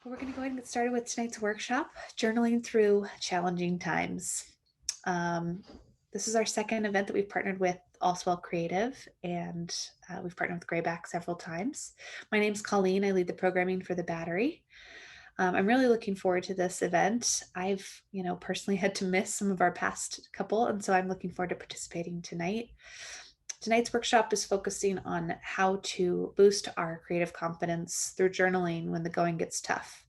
Well, we're going to go ahead and get started with tonight's workshop, Journaling Through Challenging Times. Um, this is our second event that we've partnered with AllSwell Creative, and we've partnered with Greyback several times. My name's Colleen. I lead the programming for the Battery. I'm really looking forward to this event. I've, personally had to miss some of our past couple, and so I'm looking forward to participating tonight. Tonight's workshop is focusing on how to boost our creative confidence through journaling when the going gets tough.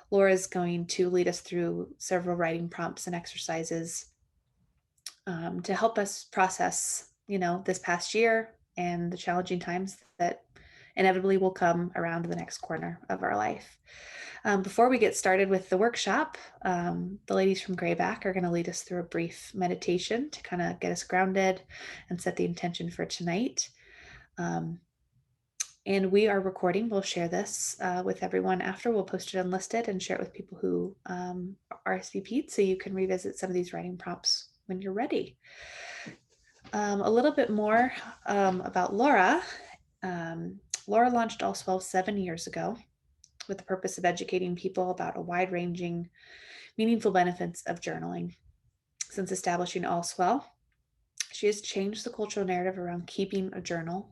Laura is going to lead us through several writing prompts and exercises to help us process, this past year and the challenging times that inevitably will come around the next corner of our life. Before we get started with the workshop, the ladies from Greyback are going to lead us through a brief meditation to kind of get us grounded and set the intention for tonight. And we are recording. We'll share this with everyone after. We'll post it unlisted and share it with people who RSVP'd, so you can revisit some of these writing prompts when you're ready. A little bit more about Laura. Laura launched AllSwell 7 years ago with the purpose of educating people about a wide-ranging, meaningful benefits of journaling. Since establishing AllSwell, she has changed the cultural narrative around keeping a journal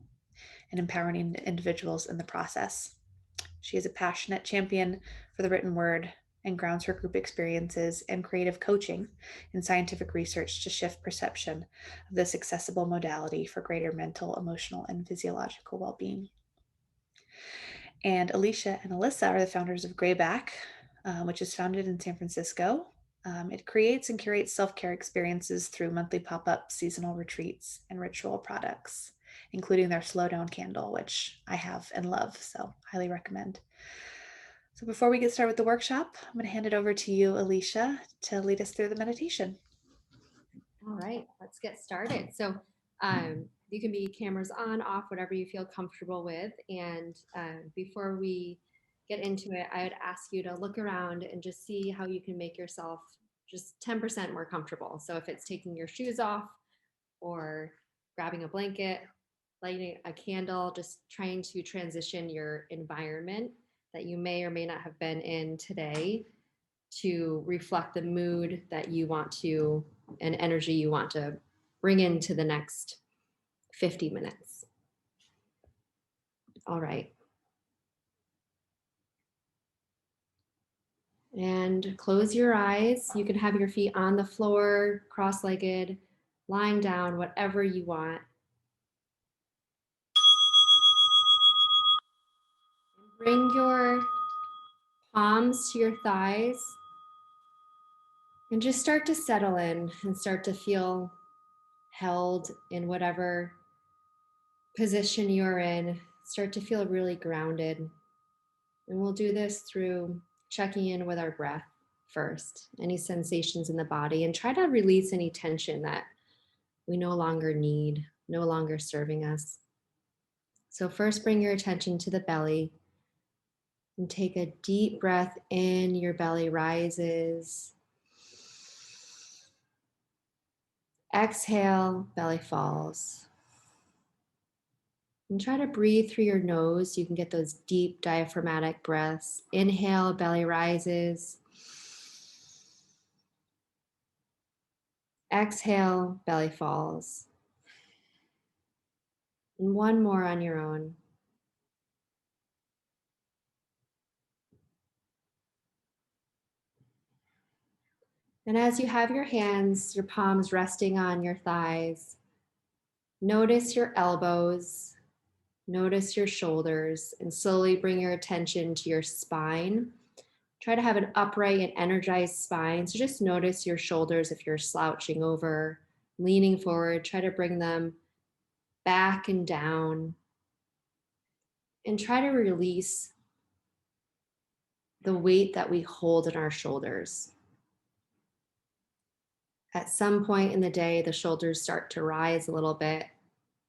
and empowering individuals in the process. She is a passionate champion for the written word and grounds her group experiences and creative coaching in scientific research to shift perception of this accessible modality for greater mental, emotional, and physiological well-being. And Alicia and Alyssa are the founders of Greyback, which is founded in San Francisco. It creates and curates self-care experiences through monthly pop-up seasonal retreats and ritual products, including their slow down candle, which I have and love, so highly recommend. So before we get started with the workshop, I'm going to hand it over to you, Alicia, to lead us through the meditation. All right, let's get started. So you can be cameras on, off, whatever you feel comfortable with. And before we get into it, I would ask you to look around and just see how you can make yourself just 10% more comfortable. So if it's taking your shoes off or grabbing a blanket, lighting a candle, just trying to transition your environment that you may or may not have been in today to reflect the mood that you want to and energy you want to bring into the next 50 minutes. All right. And close your eyes. You can have your feet on the floor, cross-legged, lying down, whatever you want. Bring your palms to your thighs and just start to settle in and start to feel held in whatever position you're in. Start to feel really grounded. And we'll do this through checking in with our breath first, any sensations in the body, and try to release any tension that we no longer need, no longer serving us. So first bring your attention to the belly and take a deep breath in. Your belly rises. Exhale, belly falls. And try to breathe through your nose. You can get those deep diaphragmatic breaths. Inhale, belly rises. Exhale, belly falls. And one more on your own. And as you have your hands, your palms resting on your thighs, notice your elbows, notice your shoulders, and slowly bring your attention to your spine. Try to have an upright and energized spine. So just notice your shoulders if you're slouching over, leaning forward. Try to bring them back and down. And try to release the weight that we hold in our shoulders. At some point in the day, the shoulders start to rise a little bit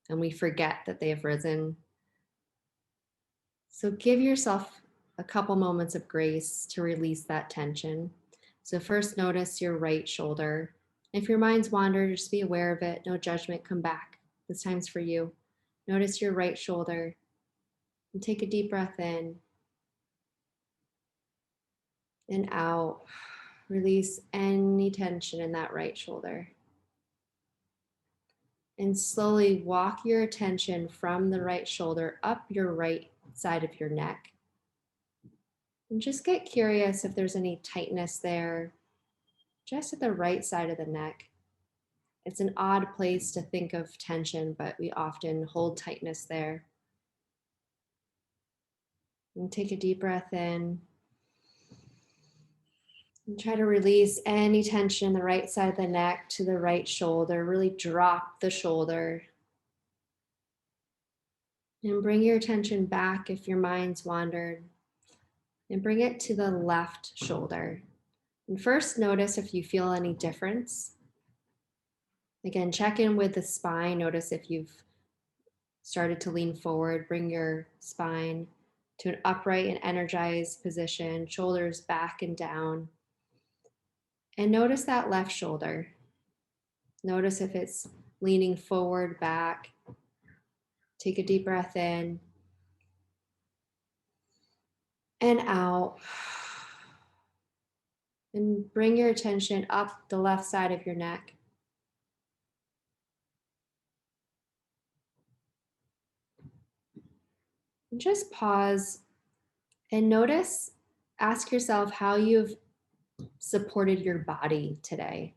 and we forget that they have risen. So give yourself a couple moments of grace to release that tension. So first notice your right shoulder. If your mind's wander, just be aware of it. No judgment, come back. This time's for you. Notice your right shoulder and take a deep breath in. and out. Release any tension in that right shoulder. And slowly walk your attention from the right shoulder up your right side of your neck. And just get curious if there's any tightness there, just at the right side of the neck. It's an odd place to think of tension, but we often hold tightness there. And take a deep breath in. And try to release any tension in the right side of the neck to the right shoulder. Really drop the shoulder. And bring your attention back if your mind's wandered. And bring it to the left shoulder. And first notice if you feel any difference. Again, check in with the spine. Notice if you've started to lean forward. Bring your spine to an upright and energized position, shoulders back and down. And notice that left shoulder. Notice if it's leaning forward, back. Take a deep breath in and out. And bring your attention up the left side of your neck. And just pause and notice, ask yourself how you've supported your body today.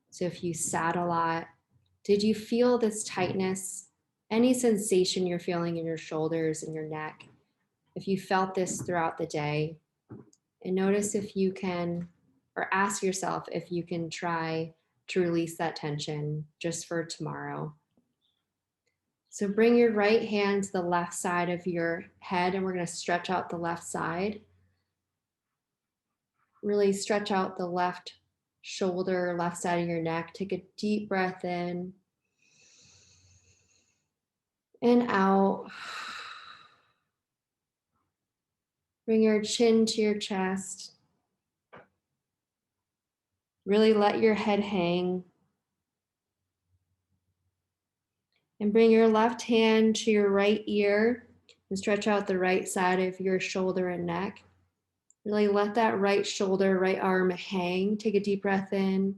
So if you sat a lot, did you feel this tightness? Any sensation you're feeling in your shoulders and your neck? If you felt this throughout the day, and notice if you can, or ask yourself if you can try to release that tension just for tomorrow. So bring your right hand to the left side of your head, and we're going to stretch out the left side. Really stretch out the left shoulder, left side of your neck. Take a deep breath in and out. Bring your chin to your chest. Really let your head hang. And bring your left hand to your right ear and stretch out the right side of your shoulder and neck. Really let that right shoulder, right arm hang. Take a deep breath in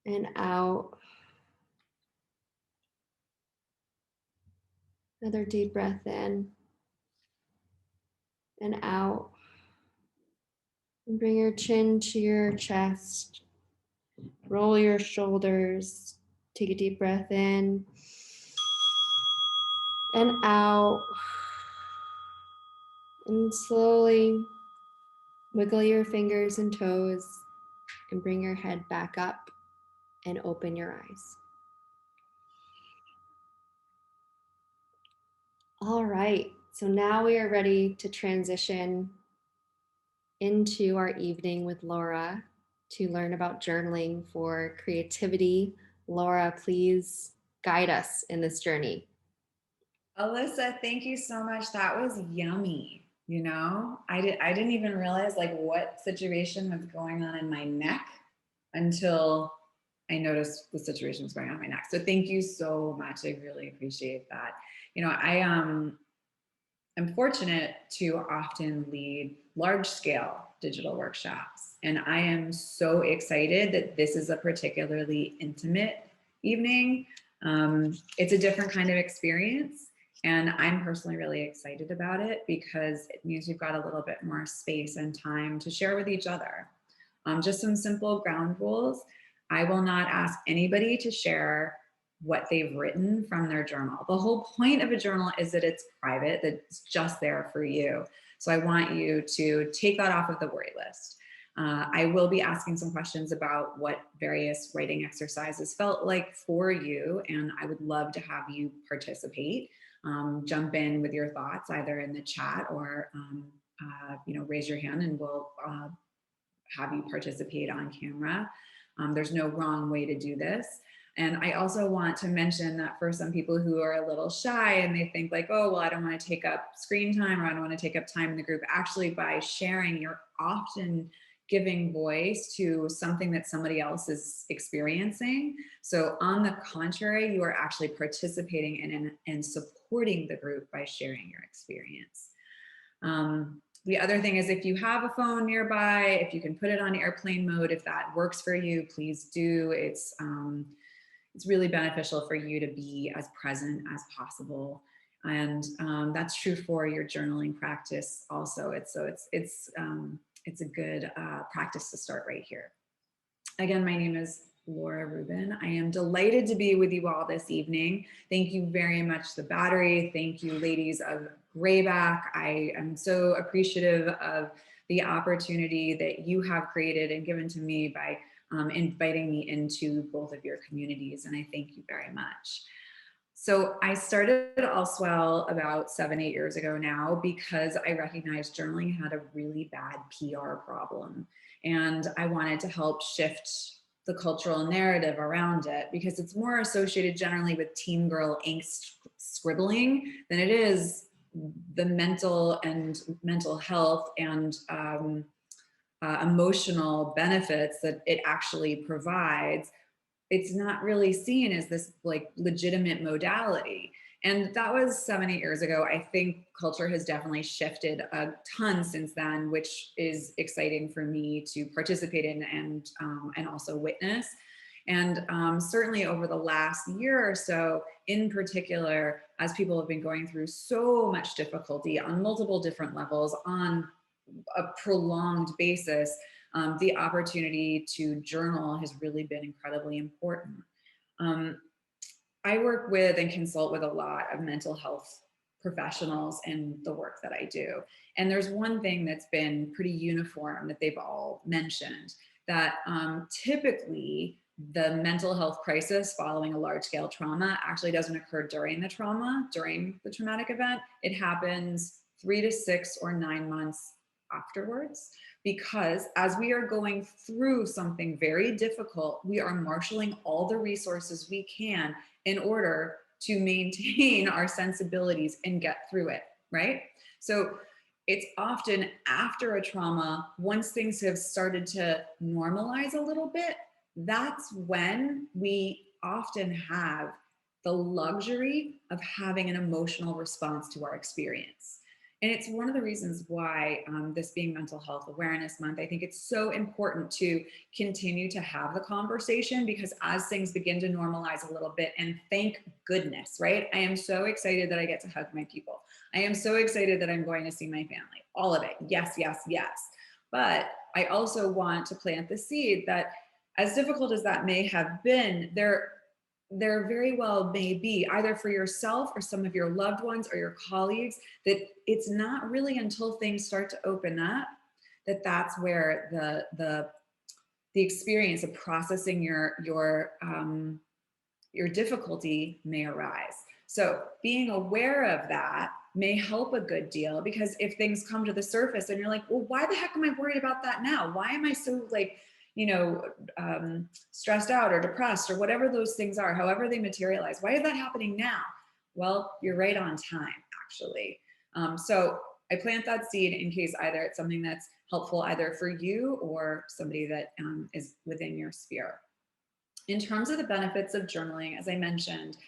and out. Another deep breath in and out. And bring your chin to your chest. Roll your shoulders. Take a deep breath in and out. And slowly wiggle your fingers and toes and bring your head back up and open your eyes. All right, so now we are ready to transition into our evening with Laura to learn about journaling for creativity. Laura, please guide us in this journey. Alyssa, thank you so much. That was yummy. You know, I didn't even realize like what situation was going on in my neck until I noticed the situation was going on in my neck. So thank you so much. I really appreciate that. You know, I'm fortunate to often lead large scale digital workshops. And I am so excited that this is a particularly intimate evening. It's a different kind of experience. And I'm personally really excited about it because it means we've got a little bit more space and time to share with each other. Just some simple ground rules. I will not ask anybody to share what they've written from their journal. The whole point of a journal is that it's private, that it's just there for you. So I want you to take that off of the worry list. I will be asking some questions about what various writing exercises felt like for you, and I would love to have you participate. Jump in with your thoughts either in the chat or raise your hand and we'll have you participate on camera. There's no wrong way to do this. And I also want to mention that for some people who are a little shy and they think like, oh, well, I don't want to take up screen time or I don't want to take up time in the group. Actually, by sharing, you're often giving voice to something that somebody else is experiencing. So on the contrary, you are actually participating in and supporting the group by sharing your experience. The other thing is, if you have a phone nearby, if you can put it on airplane mode, if that works for you, please do. It's really beneficial for you to be as present as possible. And that's true for your journaling practice also. It's a good practice to start right here. Again, my name is Laura Rubin. I am delighted to be with you all this evening. Thank you very much, The Battery. Thank you, ladies of Greyback. I am so appreciative of the opportunity that you have created and given to me by inviting me into both of your communities, and I thank you very much. So I started AllSwell about 7-8 years ago now because I recognized journaling had a really bad PR problem. And I wanted to help shift the cultural narrative around it because it's more associated generally with teen girl angst scribbling than it is the mental health and emotional benefits that it actually provides. It's not really seen as this like legitimate modality. And that was 7-8 years ago. I think culture has definitely shifted a ton since then, which is exciting for me to participate in and also witness. And certainly over the last year or so, in particular, as people have been going through so much difficulty on multiple different levels on a prolonged basis, the opportunity to journal has really been incredibly important. I work with and consult with a lot of mental health professionals in the work that I do. And there's one thing that's been pretty uniform that they've all mentioned, that typically the mental health crisis following a large scale trauma actually doesn't occur during the trauma, during the traumatic event. It happens 3 to 6 or 9 months afterwards, because as we are going through something very difficult, we are marshaling all the resources we can in order to maintain our sensibilities and get through it, right? So it's often after a trauma, once things have started to normalize a little bit, that's when we often have the luxury of having an emotional response to our experience. And it's one of the reasons why this being Mental Health Awareness Month, I think it's so important to continue to have the conversation, because as things begin to normalize a little bit, and thank goodness, right? I am so excited that I get to hug my people. I am so excited that I'm going to see my family, all of it. Yes, yes, yes. But I also want to plant the seed that, as difficult as that may have been, there very well may be, either for yourself or some of your loved ones or your colleagues, that it's not really until things start to open up that that's where the experience of processing your difficulty may arise. So being aware of that may help a good deal, because if things come to the surface and you're like, well, why the heck am I worried about that now? Why am I so stressed out or depressed or whatever those things are, however they materialize? Why is that happening now? Well, you're right on time, actually. So I plant that seed in case either it's something that's helpful either for you or somebody that is within your sphere. In terms of the benefits of journaling, as I mentioned,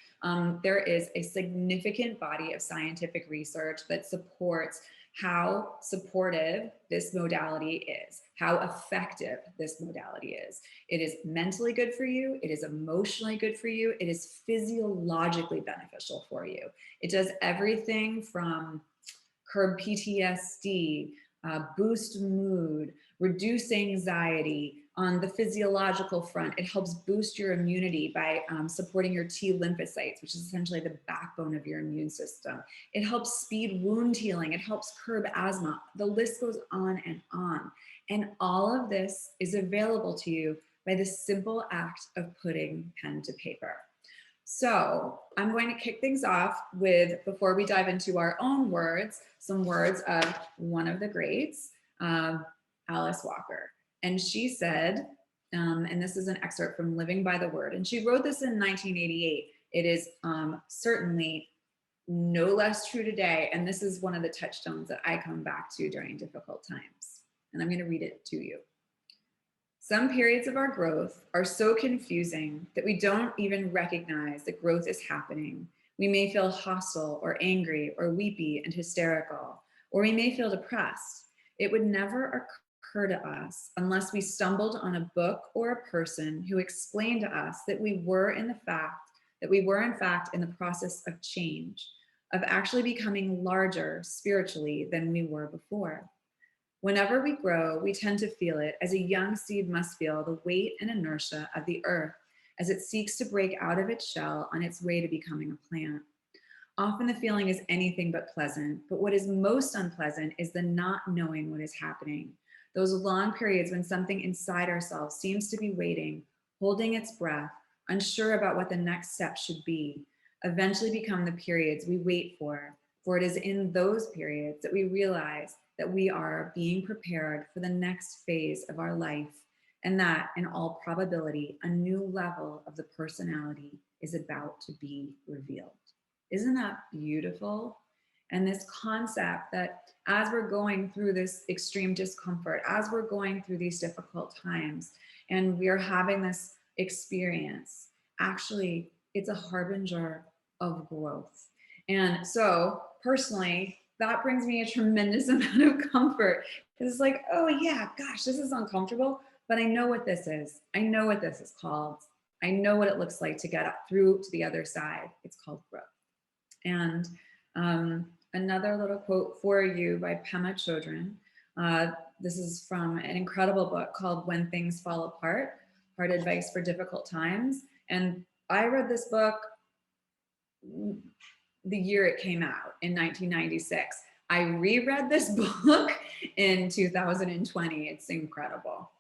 there is a significant body of scientific research that supports how supportive this modality is, how effective this modality is. It is mentally good for you. It is emotionally good for you. It is physiologically beneficial for you. It does everything from curb PTSD, boost mood, reduce anxiety. On the physiological front, it helps boost your immunity by supporting your T lymphocytes, which is essentially the backbone of your immune system. It helps speed wound healing. It helps curb asthma. The list goes on and on. And all of this is available to you by the simple act of putting pen to paper. So I'm going to kick things off with, before we dive into our own words, some words of one of the greats, Alice Walker. And she said, and this is an excerpt from Living by the Word, and she wrote this in 1988. It is certainly no less true today. And this is one of the touchstones that I come back to during difficult times. And I'm going to read it to you. Some periods of our growth are so confusing that we don't even recognize that growth is happening. We may feel hostile or angry or weepy and hysterical, or we may feel depressed. It would never occur to us unless we stumbled on a book or a person who explained to us that we were in fact in the process of change, of actually becoming larger spiritually than we were before. Whenever we grow, we tend to feel it as a young seed must feel the weight and inertia of the earth as it seeks to break out of its shell on its way to becoming a plant. Often the feeling is anything but pleasant, but what is most unpleasant is the not knowing what is happening. Those long periods when something inside ourselves seems to be waiting, holding its breath, unsure about what the next step should be, eventually become the periods we wait for it is in those periods that we realize that we are being prepared for the next phase of our life, and that, in all probability, a new level of the personality is about to be revealed. Isn't that beautiful? And this concept that as we're going through this extreme discomfort, as we're going through these difficult times, and we are having this experience, actually, it's a harbinger of growth. And so, personally, that brings me a tremendous amount of comfort, because it's like, oh yeah, gosh, this is uncomfortable, but I know what this is. I know what this is called. I know what it looks like to get up through to the other side. It's called growth. And another little quote for you by Pema Chodron. This is from an incredible book called When Things Fall Apart, Hard Advice for Difficult Times. And I read this book the year it came out in 1996. I reread this book in 2020. It's incredible.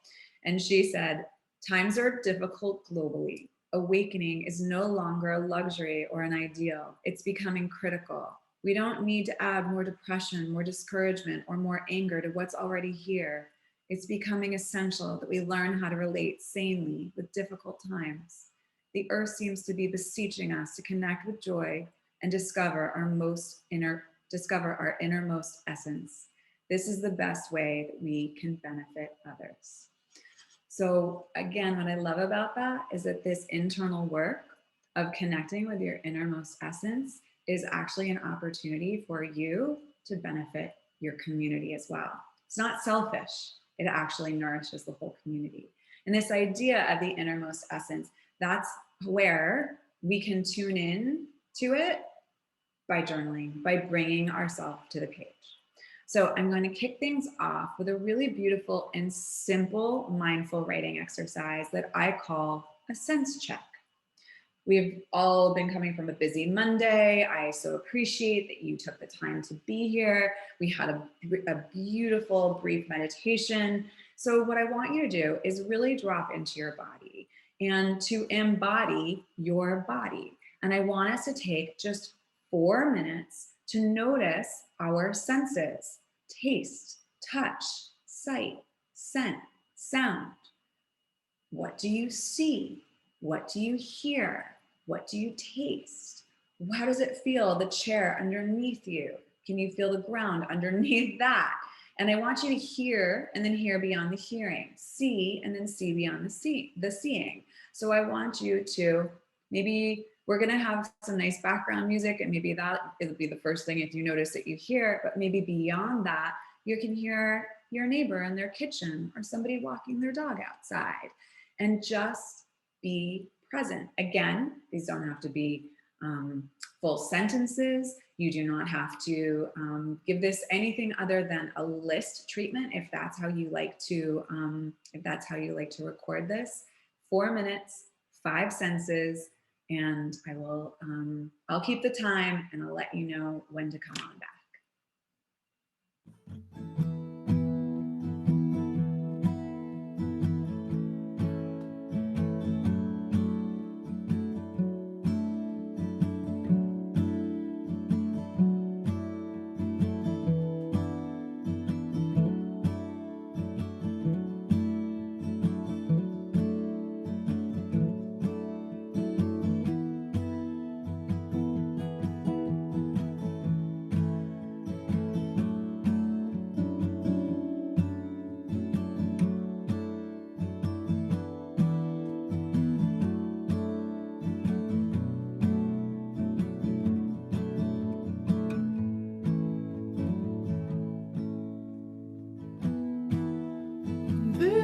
And she said, times are difficult globally. Awakening is no longer a luxury or an ideal. It's becoming critical. We don't need to add more depression, more discouragement, or more anger to what's already here. It's becoming essential that we learn how to relate sanely with difficult times. The earth seems to be beseeching us to connect with joy and discover our innermost essence. This is the best way that we can benefit others. So again, what I love about that is that this internal work of connecting with your innermost essence is actually an opportunity for you to benefit your community as well. It's not selfish. It actually nourishes the whole community. And this idea of the innermost essence, that's where we can tune in to it by journaling, by bringing ourselves to the page. So I'm going to kick things off with a really beautiful and simple mindful writing exercise that I call a sense check. We've all been coming from a busy Monday. I so appreciate that you took the time to be here. We had a beautiful brief meditation. So what I want you to do is really drop into your body and to embody your body. And I want us to take just 4 minutes to notice our senses: taste, touch, sight, scent, sound. What do you see? What do you hear? What do you taste? How does it feel, the chair underneath you? Can you feel the ground underneath that? And I want you to hear and then hear beyond the hearing, see and then see beyond the seeing. So I want you to, maybe we're going to have some nice background music, and maybe that it'll be the first thing if you notice that you hear, but maybe beyond that, you can hear your neighbor in their kitchen or somebody walking their dog outside, and just be present. Again, these don't have to be full sentences. You do not have to give this anything other than a list treatment if that's how you like to record this. 4 minutes, 5 senses, and I'll keep the time and I'll let you know when to come on back.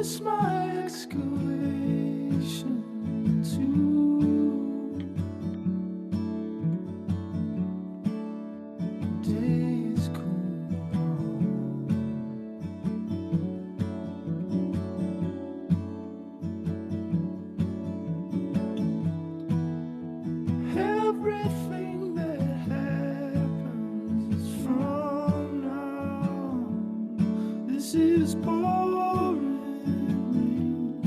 Witness my excavation to days cool. Everything that happens is from now. This is pouring rain.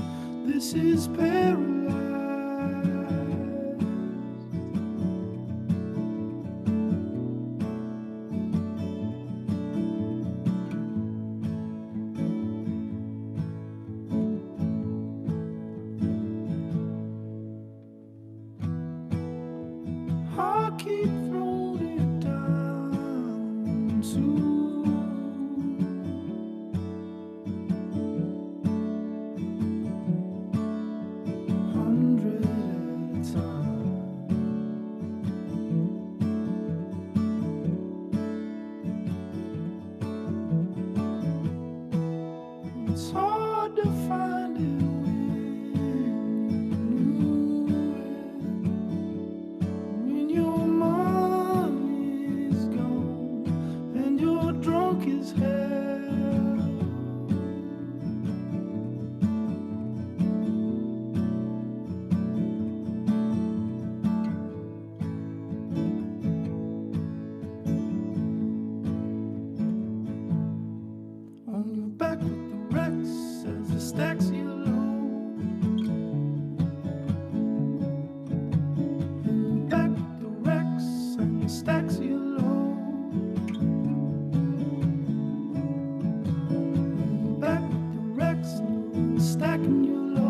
This is paralyzed. I keep throwing it down to hundred at a time. It's hard to find it when your money's gone and you're drunk as hell. On your back with the wrecks as the stacks you low. On your back with the wrecks and the stacks you low. On your back with the wrecks and the stacking you low.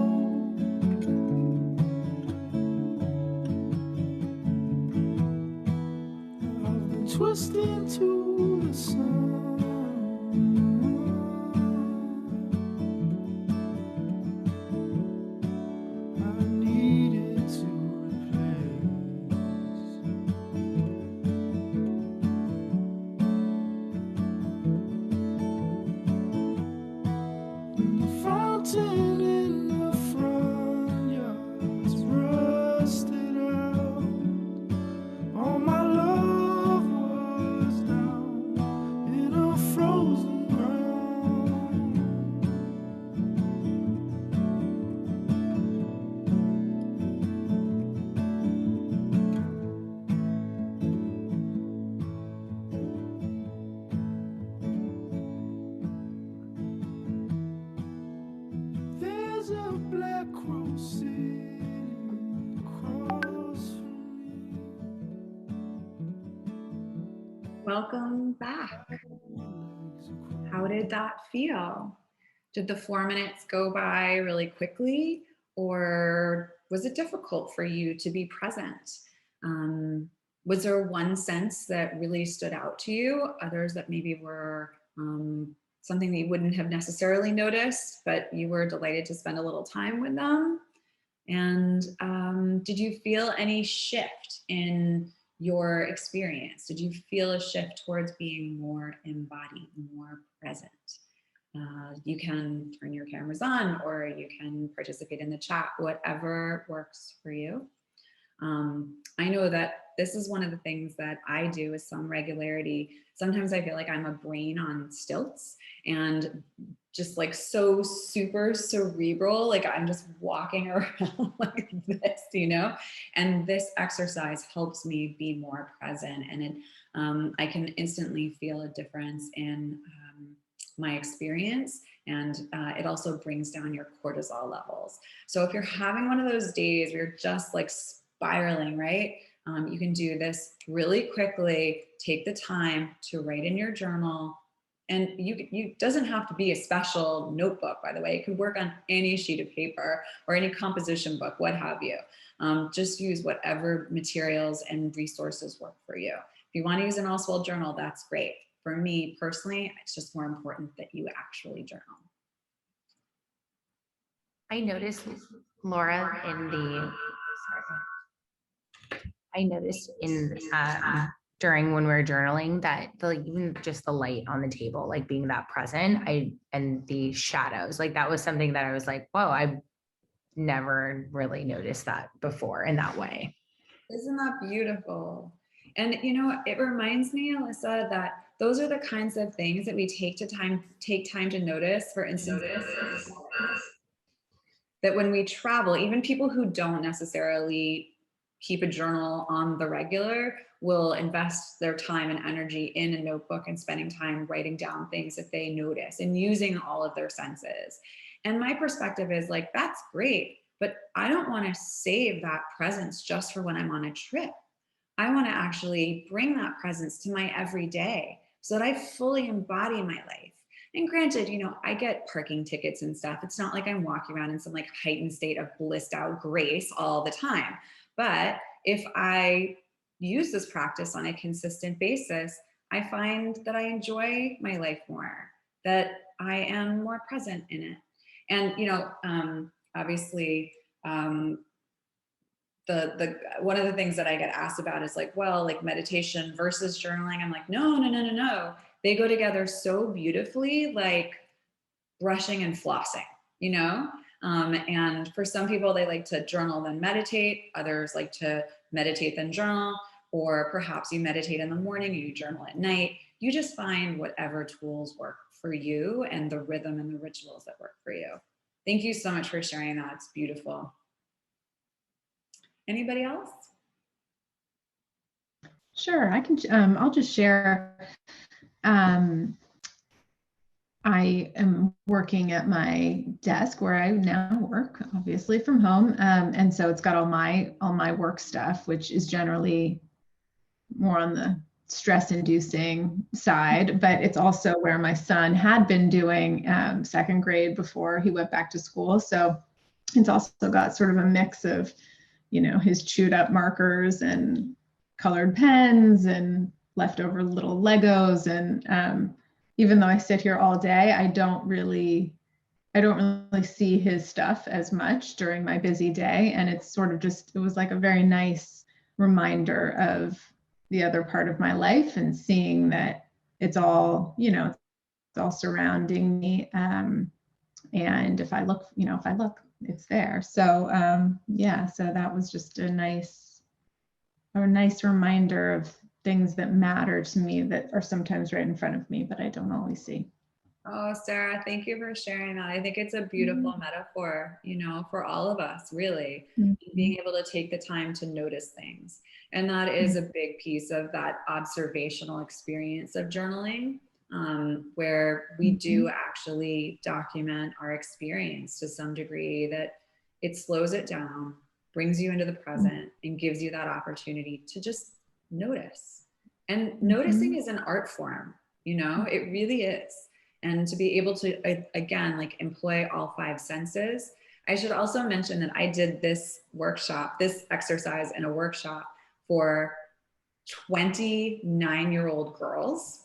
I've been twisting to the sun. I needed to replace the fountain in the front yard's rusted out. All my love was down in a frozen ground. There's a black crow sitting across from Welcome back. me. How did that feel? Did the 4 minutes go by really quickly, or was it difficult for you to be present? Was there one sense that really stood out to you? Others that maybe were something that you wouldn't have necessarily noticed, but you were delighted to spend a little time with them? And did you feel any shift in your experience? Did you feel a shift towards being more embodied, more present? You can turn your cameras on, or you can participate in the chat, whatever works for you. I know that this is one of the things that I do with some regularity. Sometimes I feel like I'm a brain on stilts and just like so super cerebral, like I'm just walking around like this, you know? And this exercise helps me be more present, and it, I can instantly feel a difference in my experience, and it also brings down your cortisol levels. So if you're having one of those days where you're just like spiraling, right? You can do this really quickly. Take the time to write in your journal. And you doesn't have to be a special notebook, by the way. It could work on any sheet of paper or any composition book, what have you. Just use whatever materials and resources work for you. If you want to use an AllSwell journal, that's great. For me personally, it's just more important that you actually journal. I noticed, Laura, in the, sorry. I noticed in during when we were journaling, that even just the light on the table, like being that present, and the shadows, like that was something that I was like, whoa, I've never really noticed that before in that way. Isn't that beautiful? And you know, it reminds me, Alyssa, that those are the kinds of things that we take time to notice. For instance, that when we travel, even people who don't necessarily keep a journal on the regular will invest their time and energy in a notebook and spending time writing down things that they notice and using all of their senses. And my perspective is like, that's great, but I don't want to save that presence just for when I'm on a trip. I want to actually bring that presence to my everyday so that I fully embody my life. And granted, you know, I get parking tickets and stuff. It's not like I'm walking around in some like heightened state of blissed out grace all the time. But if I use this practice on a consistent basis, I find that I enjoy my life more, that I am more present in it. And, you know, obviously, the one of the things that I get asked about is like, well, like meditation versus journaling. I'm like, no. They go together so beautifully, like brushing and flossing, you know? And for some people, they like to journal then meditate. Others like to meditate then journal, or perhaps you meditate in the morning and you journal at night. You just find whatever tools work for you and the rhythm and the rituals that work for you. Thank you so much for sharing that. It's beautiful. Anybody else? Sure, I can. I'll just share. I am working at my desk where I now work, obviously from home, and so it's got all my work stuff, which is generally more on the stress-inducing side. But it's also where my son had been doing second grade before he went back to school, so it's also got sort of a mix of, you know, his chewed up markers and colored pens and leftover little Legos. And even though I sit here all day, I don't really see his stuff as much during my busy day. And it's sort of just, it was like a very nice reminder of the other part of my life and seeing that it's all, you know, it's all surrounding me. And if I look, it's there. So yeah, so that was just a nice reminder of things that matter to me that are sometimes right in front of me, but I don't always see. Oh, Sarah, thank you for sharing that. I think it's a beautiful metaphor, you know, for all of us, really, being able to take the time to notice things. And that is a big piece of that observational experience of journaling, where we do actually document our experience to some degree, that it slows it down, brings you into the present, and gives you that opportunity to just notice. And noticing is an art form, you know, it really is. And to be able to, again, like employ all five senses. I should also mention that I did this exercise in a workshop for 29-year-old girls.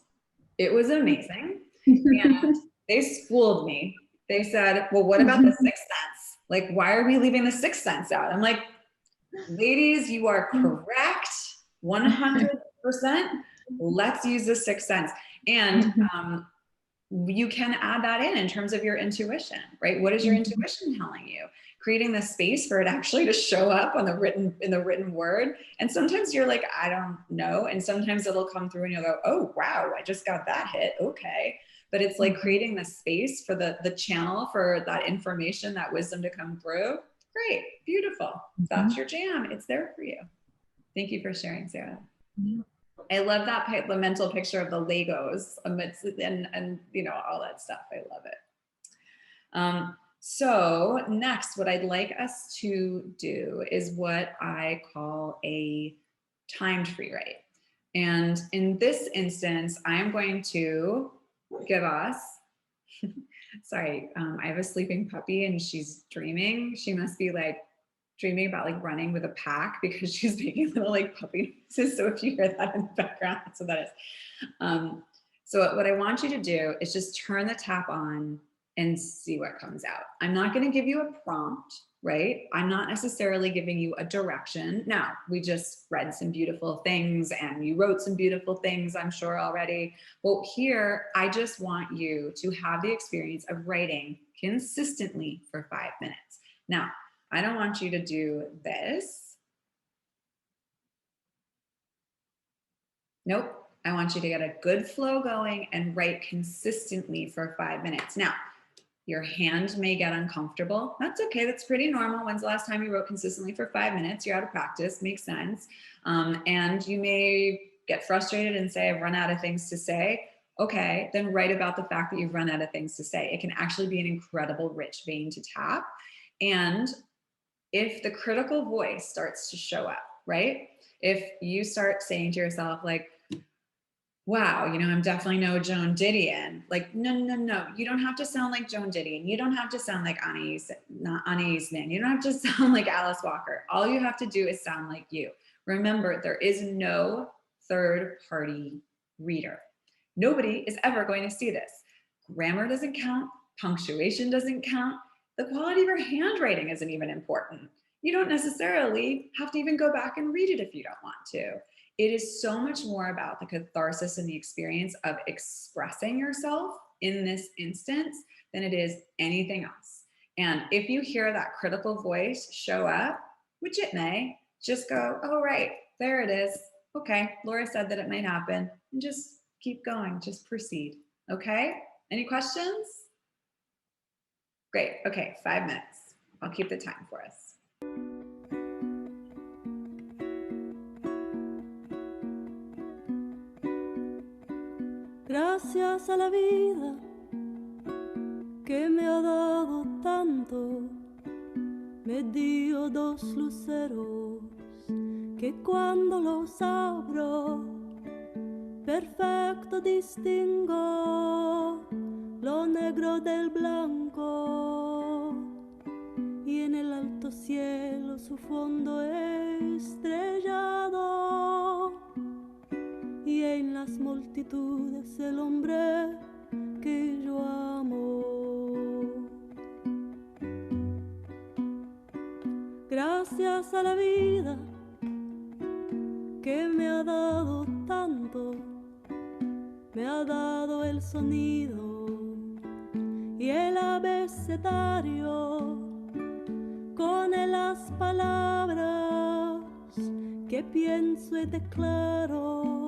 It was amazing. And they schooled me. They said, well, what about the sixth sense? Like, why are we leaving the sixth sense out? I'm like, ladies, you are correct. 100%. Let's use the sixth sense. And you can add that in terms of your intuition, right? What is your intuition telling you? Creating the space for it actually to show up on in the written word. And sometimes you're like, I don't know. And sometimes it'll come through and you'll go, oh, wow, I just got that hit. Okay. But it's like creating the space for the channel for that information, that wisdom to come through. Great. Beautiful. That's your jam. It's there for you. Thank you for sharing, Sarah. I love that the mental picture of the Legos amidst and you know, all that stuff. I love it. So next, what I'd like us to do is what I call a timed free write. And in this instance, I am going to give us, sorry, I have a sleeping puppy and she's dreaming. She must be like dreaming about like running with a pack because she's making little like puppy noises. So if you hear that in the background, that's what that is. So what I want you to do is just turn the tap on and see what comes out. I'm not going to give you a prompt, right? I'm not necessarily giving you a direction. Now, we just read some beautiful things and you wrote some beautiful things, I'm sure already. Well, here, I just want you to have the experience of writing consistently for 5 minutes. Now, I don't want you to do this. Nope. I want you to get a good flow going and write consistently for 5 minutes. Now, your hand may get uncomfortable. That's okay. That's pretty normal. When's the last time you wrote consistently for 5 minutes? You're out of practice. Makes sense. And you may get frustrated and say, I've run out of things to say. Okay, then write about the fact that you've run out of things to say. It can actually be an incredible rich vein to tap. And if the critical voice starts to show up, right? If you start saying to yourself, like, wow, you know, I'm definitely no Joan Didion. Like, no. You don't have to sound like Joan Didion. You don't have to sound like Anais Nin. You don't have to sound like Alice Walker. All you have to do is sound like you. Remember, there is no third party reader. Nobody is ever going to see this. Grammar doesn't count. Punctuation doesn't count. The quality of your handwriting isn't even important. You don't necessarily have to even go back and read it if you don't want to. It is so much more about the catharsis and the experience of expressing yourself in this instance than it is anything else. And if you hear that critical voice show up, which it may, just go, oh, right, there it is. Okay, Laura said that it might happen, and just keep going, just proceed. Okay, any questions? Great, okay, 5 minutes. I'll keep the time for us. Gracias a la vida que me ha dado tanto, me dio dos luceros que cuando los abro, perfecto distingo lo negro del blanco, y en el alto cielo su fondo estrellado, y en las multitudes el hombre que yo amo. Gracias a la vida que me ha dado tanto, me ha dado el sonido y el abecedario, con él las palabras que pienso y declaro.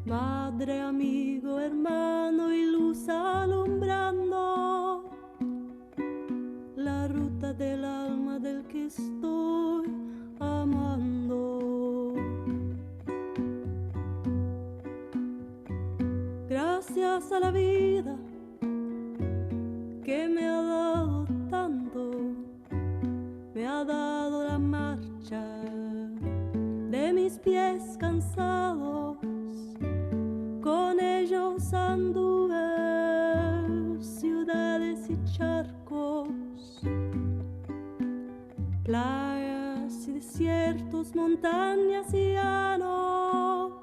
Madre, amigo, hermano y luz alumbrando la ruta del alma del que estoy amando. Gracias a la vida que me ha dado tanto, me ha dado la marcha de mis pies cansados, con ellos anduve ciudades y charcos, playas y desiertos, montañas y llanos,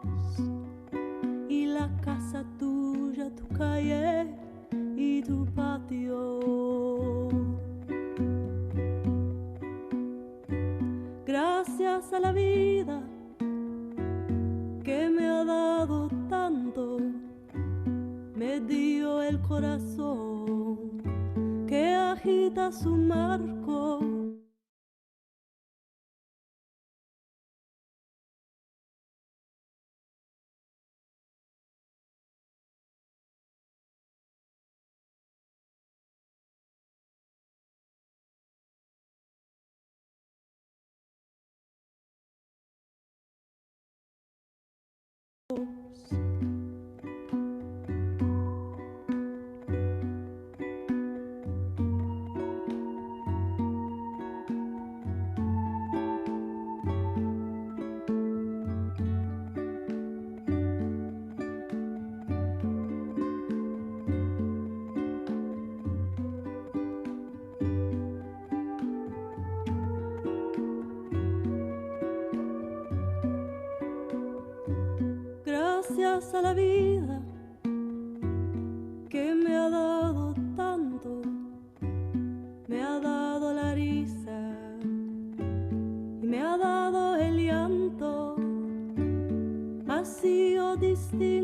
y la casa tuya, tu calle y tu patio. Gracias a la vida que me ha dado tanto, me dio el corazón que agita su marco. Gracias a la vida que me ha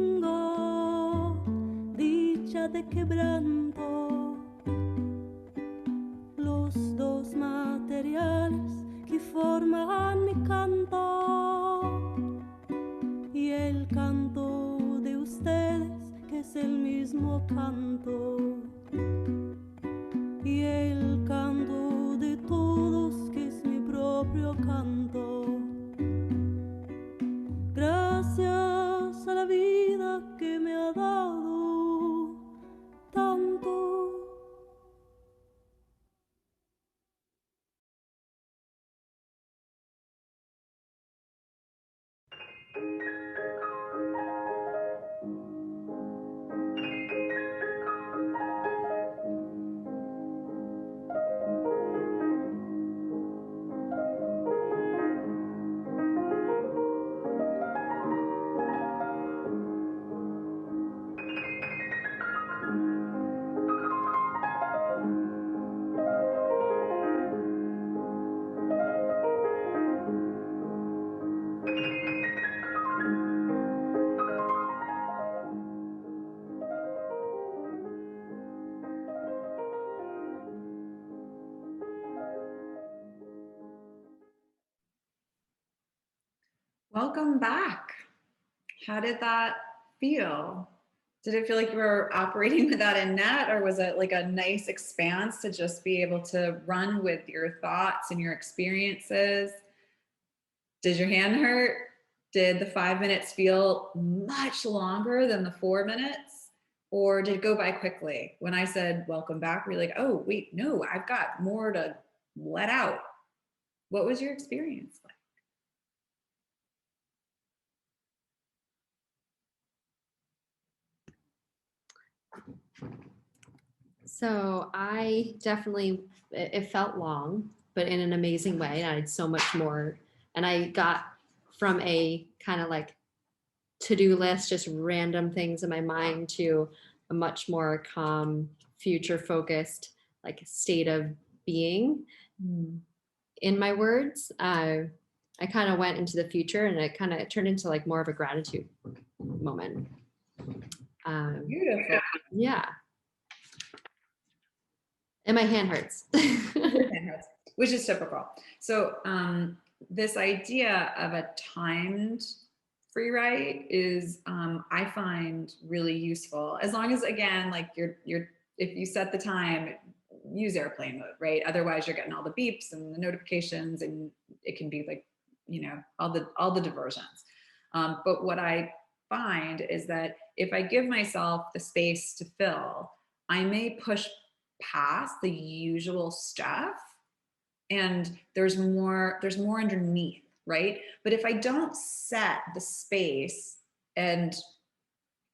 tengo dicha de quebranto, los dos materiales que forman mi canto y el canto de ustedes que es el mismo canto y el canto de todos que es mi propio canto. Gracias a la vida que me ha dado tanto. Welcome back. How did that feel? Did it feel like you were operating without a net, or was it like a nice expanse to just be able to run with your thoughts and your experiences? Did your hand hurt? Did the 5 minutes feel much longer than the 4 minutes? Or did it go by quickly? When I said, welcome back, were you like, oh, wait, no, I've got more to let out? What was your experience like? So I definitely, it felt long, but in an amazing way. And I had so much more. And I got from a kind of like to-do list, just random things in my mind, to a much more calm, future focused, like state of being in my words. I kind of went into the future, and it kind of turned into like more of a gratitude moment. Beautiful. Yeah. And my hand hurts. Which is typical. So this idea of a timed free write is I find really useful, as long as, again, like you're if you set the time, use airplane mode, right? Otherwise you're getting all the beeps and the notifications, and it can be like, you know, all the diversions. But what I find is that if I give myself the space to fill, I may push past the usual stuff, and there's more underneath, right? But if I don't set the space and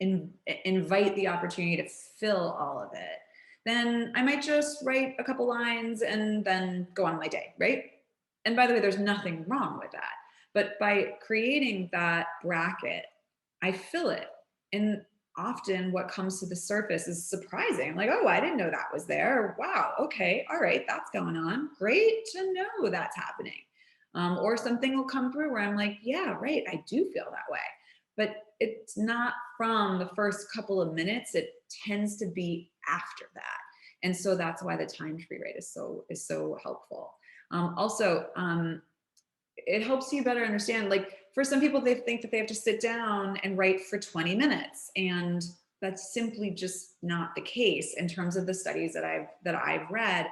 invite the opportunity to fill all of it, then I might just write a couple lines and then go on my day, right? And by the way, there's nothing wrong with that. But by creating that bracket, I fill it. And often what comes to the surface is surprising. I'm like, oh, I didn't know that was there. Wow, okay, all right, that's going on. Great to know that's happening. Or something will come through where I'm like, yeah, right, I do feel that way. But it's not from the first couple of minutes, it tends to be after that. And so that's why the timed free write is so helpful. Also, it helps you better understand, like for some people, they think that they have to sit down and write for 20 minutes. And that's simply just not the case in terms of the studies that I've read.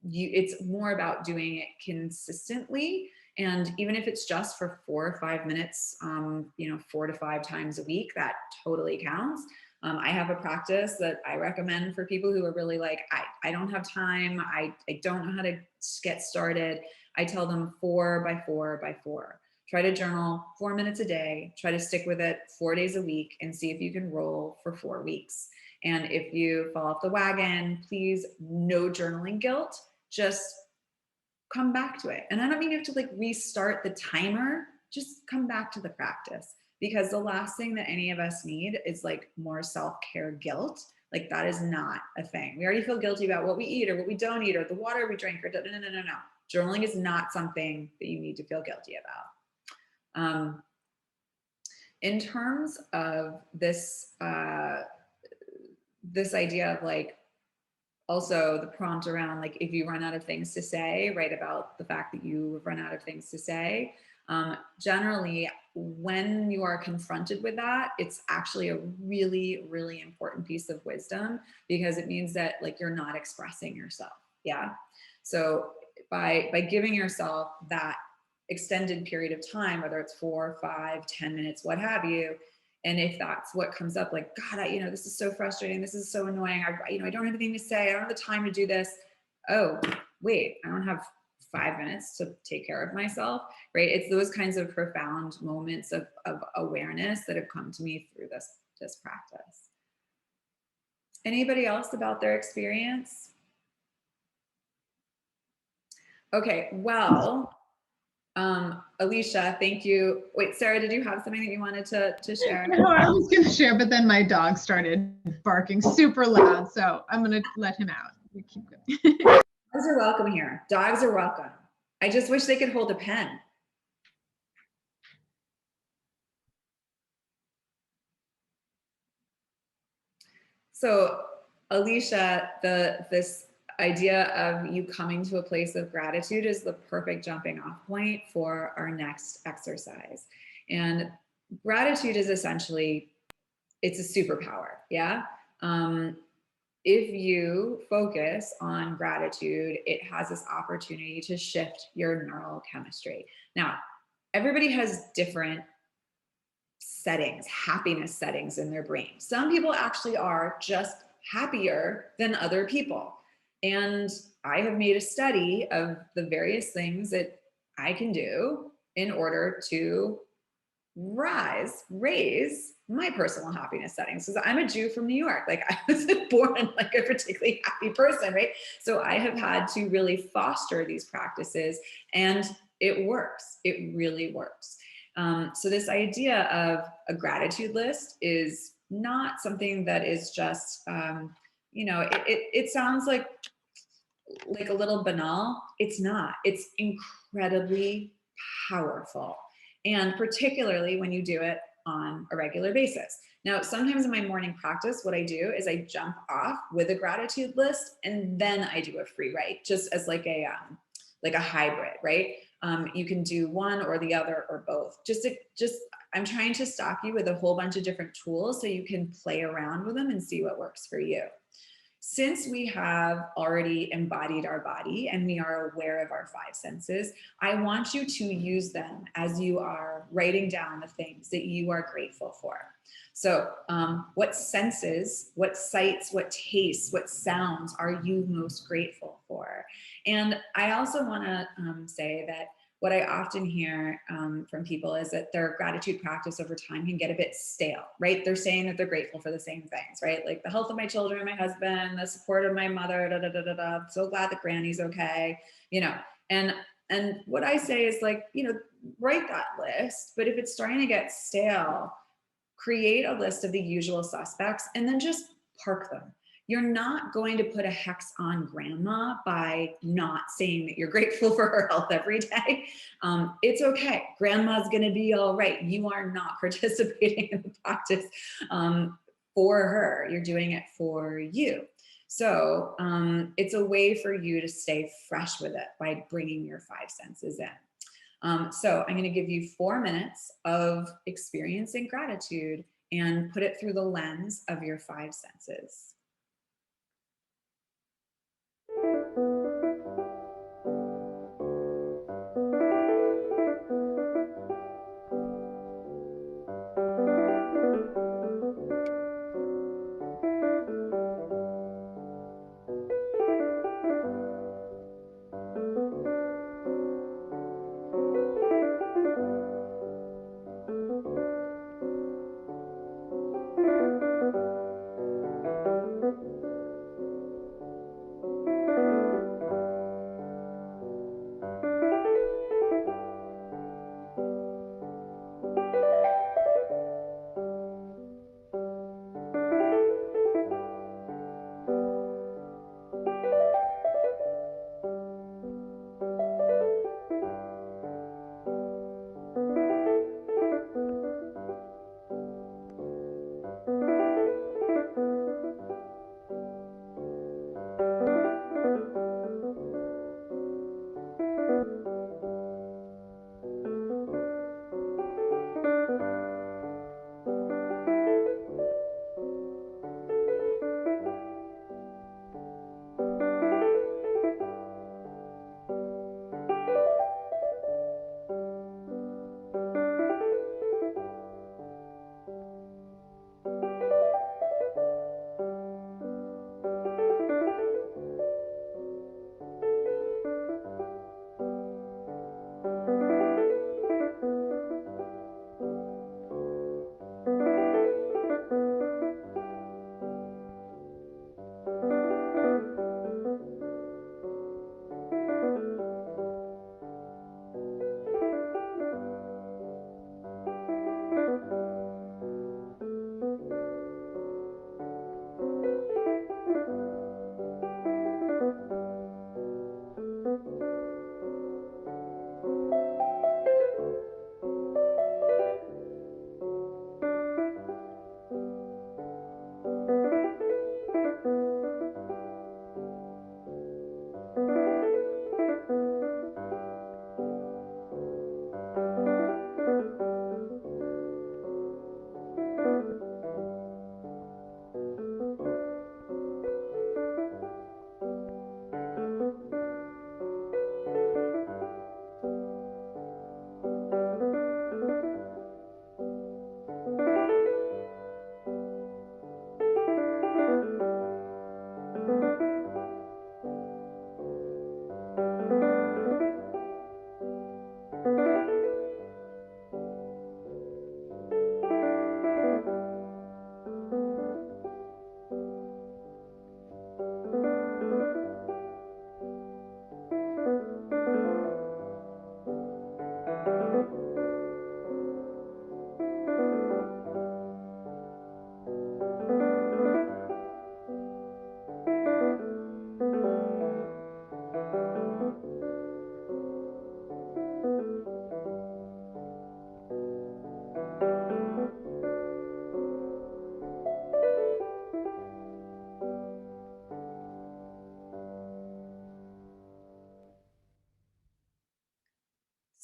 It's more about doing it consistently. And even if it's just for 4 or 5 minutes, 4 to 5 times a week, that totally counts. I have a practice that I recommend for people who are really like, I don't have time. I don't know how to get started. I tell them 4 by 4 by 4. Try to journal 4 minutes a day. Try to stick with it 4 days a week and see if you can roll for 4 weeks. And if you fall off the wagon, please, no journaling guilt. Just come back to it. And I don't mean you have to like restart the timer. Just come back to the practice, because the last thing that any of us need is like more self-care guilt. Like that is not a thing. We already feel guilty about what we eat or what we don't eat or the water we drink or no. Journaling is not something that you need to feel guilty about. In terms of this, this idea of like, also the prompt around like, if you run out of things to say, write about the fact that you run out of things to say. Generally, when you are confronted with that, it's actually a really, really important piece of wisdom, because it means that like you're not expressing yourself. Yeah. So by giving yourself that extended period of time, whether it's 4, 5, 10 minutes, what have you, and if that's what comes up, like, God, this is so frustrating. This is so annoying. I don't have anything to say. I don't have the time to do this. Oh, wait, I don't have 5 minutes to take care of myself, right? It's those kinds of profound moments of awareness that have come to me through this practice. Anybody else about their experience? Okay, well, Alicia, thank you. Wait, Sarah, did you have something that you wanted to share? No, I was going to share, but then my dog started barking super loud, so I'm going to let him out. You keep going. Dogs are welcome here. Dogs are welcome. I just wish they could hold a pen. So, Alicia, this idea of you coming to a place of gratitude is the perfect jumping off point for our next exercise. And gratitude is essentially, it's a superpower. Yeah. If you focus on gratitude, it has this opportunity to shift your neural chemistry. Now, everybody has different settings, happiness settings in their brain. Some people actually are just happier than other people. And I have made a study of the various things that I can do in order to raise my personal happiness settings, because I'm a Jew from New York. Like, I wasn't born like a particularly happy person, right? So I have had to really foster these practices, and it works. It really works. So this idea of a gratitude list is not something that is just, it sounds like a little banal. It's not. It's incredibly powerful. And particularly when you do it on a regular basis. Now, sometimes in my morning practice, what I do is I jump off with a gratitude list, and then I do a free write, just as like a hybrid, right? You can do one or the other or both. I'm trying to stock you with a whole bunch of different tools so you can play around with them and see what works for you. Since we have already embodied our body and we are aware of our 5 senses, I want you to use them as you are writing down the things that you are grateful for. So what senses, what sights, what tastes, what sounds are you most grateful for? And I also want to say that what I often hear from people is that their gratitude practice over time can get a bit stale, right? They're saying that they're grateful for the same things, right? Like the health of my children, my husband, the support of my mother, da da da da da. So glad that Granny's okay, And what I say is like, write that list. But if it's starting to get stale, create a list of the usual suspects and then just park them. You're not going to put a hex on grandma by not saying that you're grateful for her health every day. It's okay. Grandma's going to be all right. You are not participating in the practice for her. You're doing it for you. So it's a way for you to stay fresh with it by bringing your 5 senses in. So I'm going to give you 4 minutes of experiencing gratitude and put it through the lens of your 5 senses.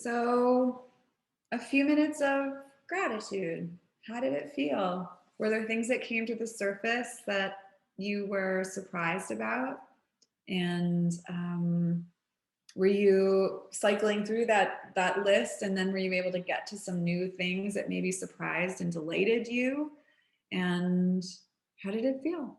So a few minutes of gratitude. How did it feel? Were there things that came to the surface that you were surprised about? And were you cycling through that list, and then were you able to get to some new things that maybe surprised and delighted you? And how did it feel?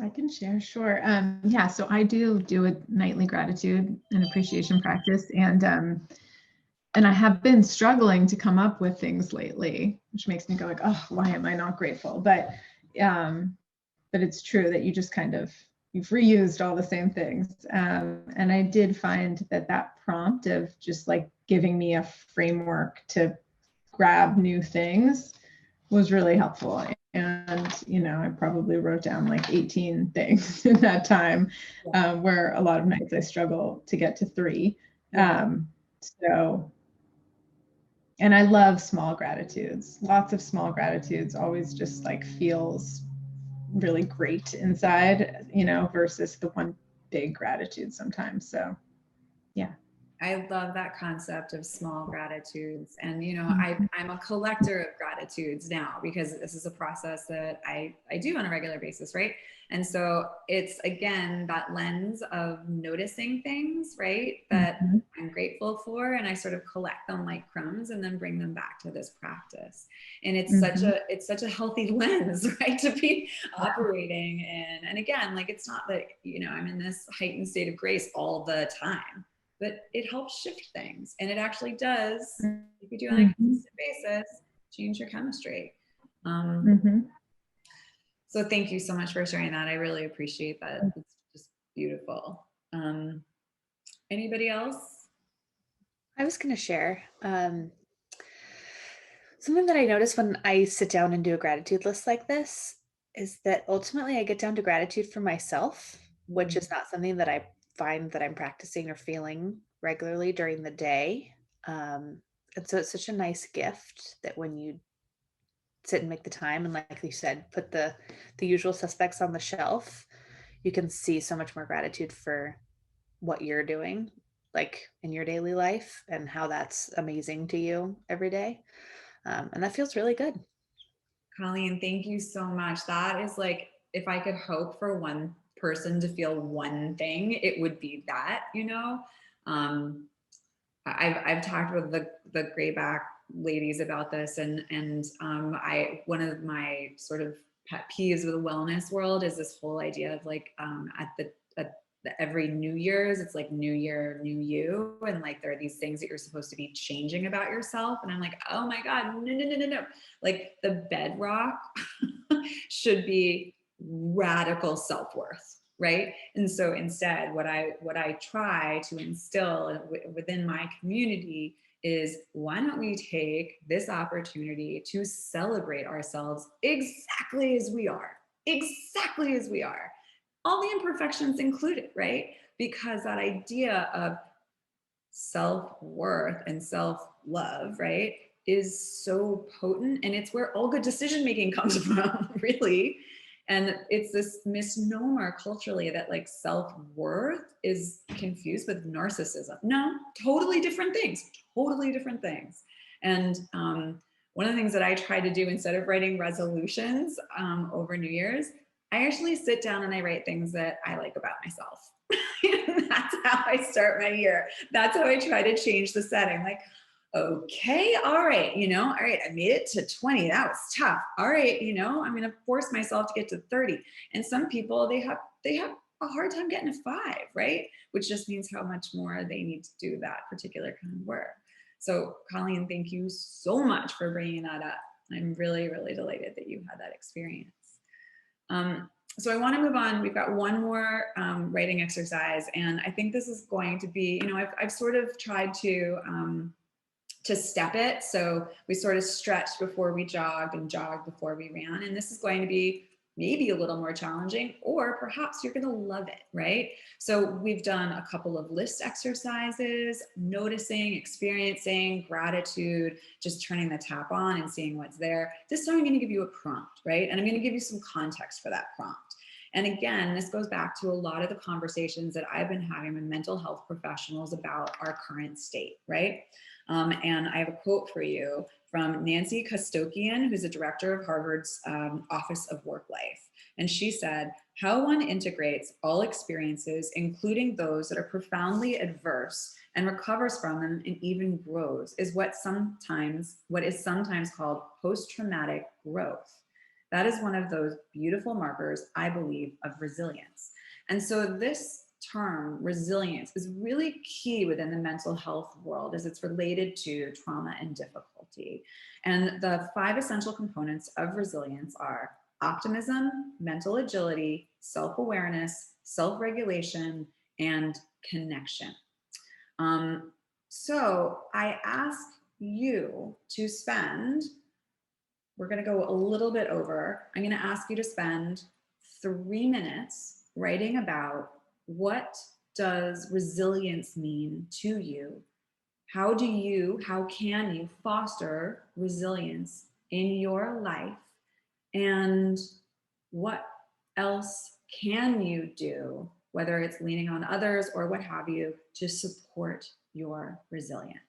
I can share, sure. Yeah, so I do a nightly gratitude and appreciation practice, and I have been struggling to come up with things lately, which makes me go like, oh, why am I not grateful? But it's true that you just kind of, you've reused all the same things. And I did find that prompt of just like giving me a framework to grab new things was really helpful. And, I probably wrote down like 18 things in that time, where a lot of nights I struggle to get to 3. So, and I love small gratitudes. Lots of small gratitudes always just like feels really great inside, versus the one big gratitude sometimes. So, yeah. I love that concept of small gratitudes. And, I'm a collector of gratitudes now, because this is a process that I do on a regular basis, right? And so it's, again, that lens of noticing things, right, that I'm grateful for, and I sort of collect them like crumbs and then bring them back to this practice. And it's such a healthy lens, right, to be operating in. And again, like, it's not that, I'm in this heightened state of grace all the time, but it helps shift things. And it actually does, if you do it on a consistent basis, change your chemistry. So thank you so much for sharing that. I really appreciate that. It's just beautiful. Anybody else? I was going to share something that I notice when I sit down and do a gratitude list like this is that ultimately I get down to gratitude for myself, which is not something that I find that I'm practicing or feeling regularly during the day. And so it's such a nice gift that when you sit and make the time, and like you said, put the usual suspects on the shelf, you can see so much more gratitude for what you're doing, like in your daily life, and how that's amazing to you every day. And that feels really good. Colleen, thank you so much. That is like, if I could hope for one person to feel one thing, it would be that, I've talked with the Greyback ladies about this, and one of my sort of pet peeves with the wellness world is this whole idea of like, at every New Year's, it's like new year, new you, and like there are these things that you're supposed to be changing about yourself, and I'm like, oh my god, no. Like, the bedrock should be radical self-worth, right? And so instead, what I try to instill within my community is, why don't we take this opportunity to celebrate ourselves exactly as we are, all the imperfections included, right? Because that idea of self-worth and self-love, right, is so potent, and it's where all good decision making comes from, really. And it's this misnomer culturally that like self-worth is confused with narcissism. No, totally different things. And one of the things that I try to do, instead of writing resolutions over New Year's, I actually sit down and I write things that I like about myself. That's how I start my year. That's how I try to change the setting. Like, okay, all right, all right, I made it to 20. That was tough. All right, I'm going to force myself to get to 30. And some people, they have a hard time getting to 5, right? Which just means how much more they need to do that particular kind of work. So Colleen, thank you so much for bringing that up. I'm really, really delighted that you had that experience. So I want to move on. We've got one more writing exercise, and I think this is going to be, I've sort of tried to step it. So we sort of stretched before we jogged and jogged before we ran. And this is going to be maybe a little more challenging, or perhaps you're going to love it, right? So we've done a couple of list exercises, noticing, experiencing, gratitude, just turning the tap on and seeing what's there. This time I'm going to give you a prompt, right? And I'm going to give you some context for that prompt. And again, this goes back to a lot of the conversations that I've been having with mental health professionals about our current state, right? And I have a quote for you from Nancy Kostokian, who's a director of Harvard's Office of Work Life. And she said, how one integrates all experiences, including those that are profoundly adverse, and recovers from them and even grows, is what is sometimes called post-traumatic growth. That is one of those beautiful markers, I believe, of resilience. And so this term, resilience, is really key within the mental health world as it's related to trauma and difficulty. And the 5 essential components of resilience are optimism, mental agility, self-awareness, self-regulation, and connection. So I ask you to spend, we're going to go a little bit over. I'm going to ask you to spend 3 minutes writing about what does resilience mean to you? How can you foster resilience in your life? And what else can you do, whether it's leaning on others or what have you, to support your resilience?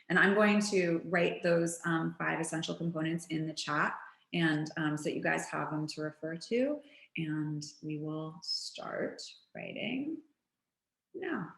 And I'm going to write those 5 essential components in the chat, and so that you guys have them to refer to. And we will start writing now.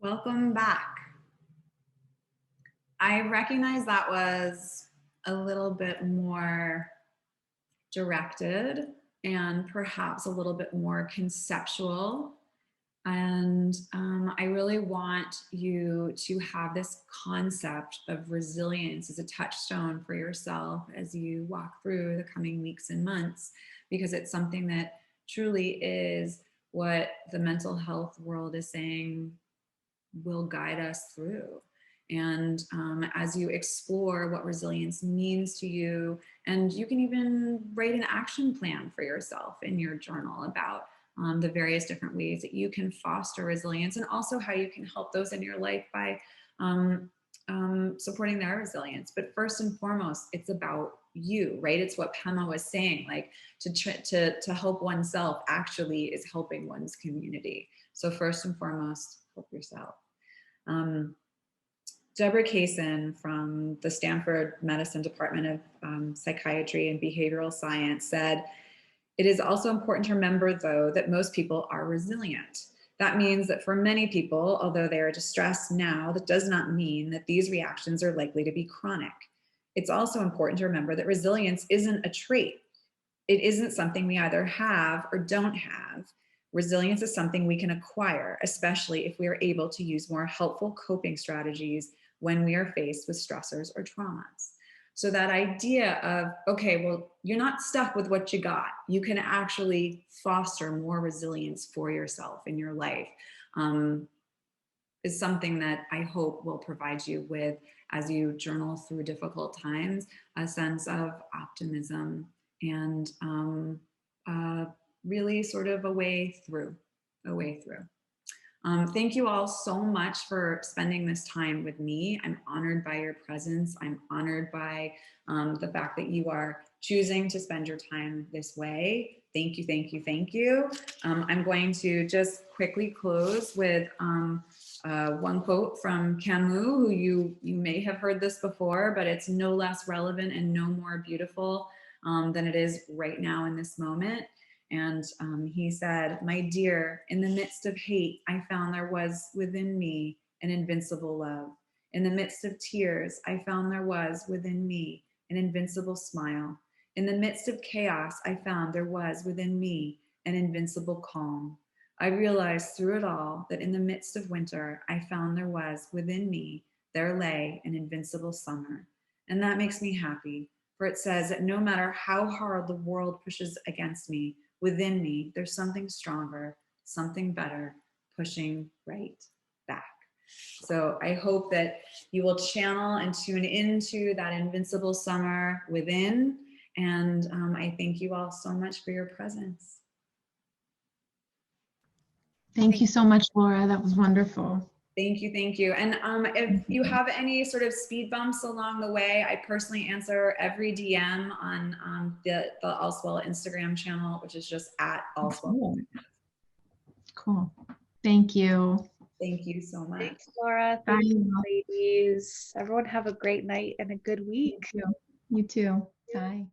Welcome back. I recognize that was a little bit more directed and perhaps a little bit more conceptual And I really want you to have this concept of resilience as a touchstone for yourself as you walk through the coming weeks and months, because it's something that truly is what the mental health world is saying will guide us through. And as you explore what resilience means to you, and you can even write an action plan for yourself in your journal about the various different ways that you can foster resilience, and also how you can help those in your life by supporting their resilience. But first and foremost, it's about you, right? It's what Pema was saying, like to help oneself actually is helping one's community. So first and foremost, help yourself. Deborah Kaysen from the Stanford Medicine Department of Psychiatry and Behavioral Science said, "It is also important to remember, though, that most people are resilient. That means that for many people, although they are distressed now, that does not mean that these reactions are likely to be chronic. It's also important to remember that resilience isn't a trait. It isn't something we either have or don't have. Resilience is something we can acquire, especially if we are able to use more helpful coping strategies when we are faced with stressors or traumas." So that idea of, okay, well, you're not stuck with what you got. You can actually foster more resilience for yourself in your life, is something that I hope will provide you with, as you journal through difficult times, a sense of optimism and really sort of a way through. Thank you all so much for spending this time with me. I'm honored by your presence. I'm honored by the fact that you are choosing to spend your time this way. Thank you, thank you, thank you. I'm going to just quickly close with one quote from Camus, who you may have heard this before, but it's no less relevant and no more beautiful than it is right now in this moment. And he said, "My dear, in the midst of hate, I found there was within me an invincible love. In the midst of tears, I found there was within me an invincible smile. In the midst of chaos, I found there was within me an invincible calm. I realized through it all that in the midst of winter, I found there was within me, there lay an invincible summer." And that makes me happy, for it says that no matter how hard the world pushes against me, within me, there's something stronger, something better, pushing right back. So I hope that you will channel and tune into that invincible summer within. And I thank you all so much for your presence. Thank you so much, Laura. That was wonderful. Thank you, thank you. And if you have any sort of speed bumps along the way, I personally answer every DM on the AllSwell Instagram channel, which is just at AllSwell. Cool. Thank you. Thank you so much. Thanks, Laura. Bye. Thank you, ladies. Everyone have a great night and a good week. You too. Bye.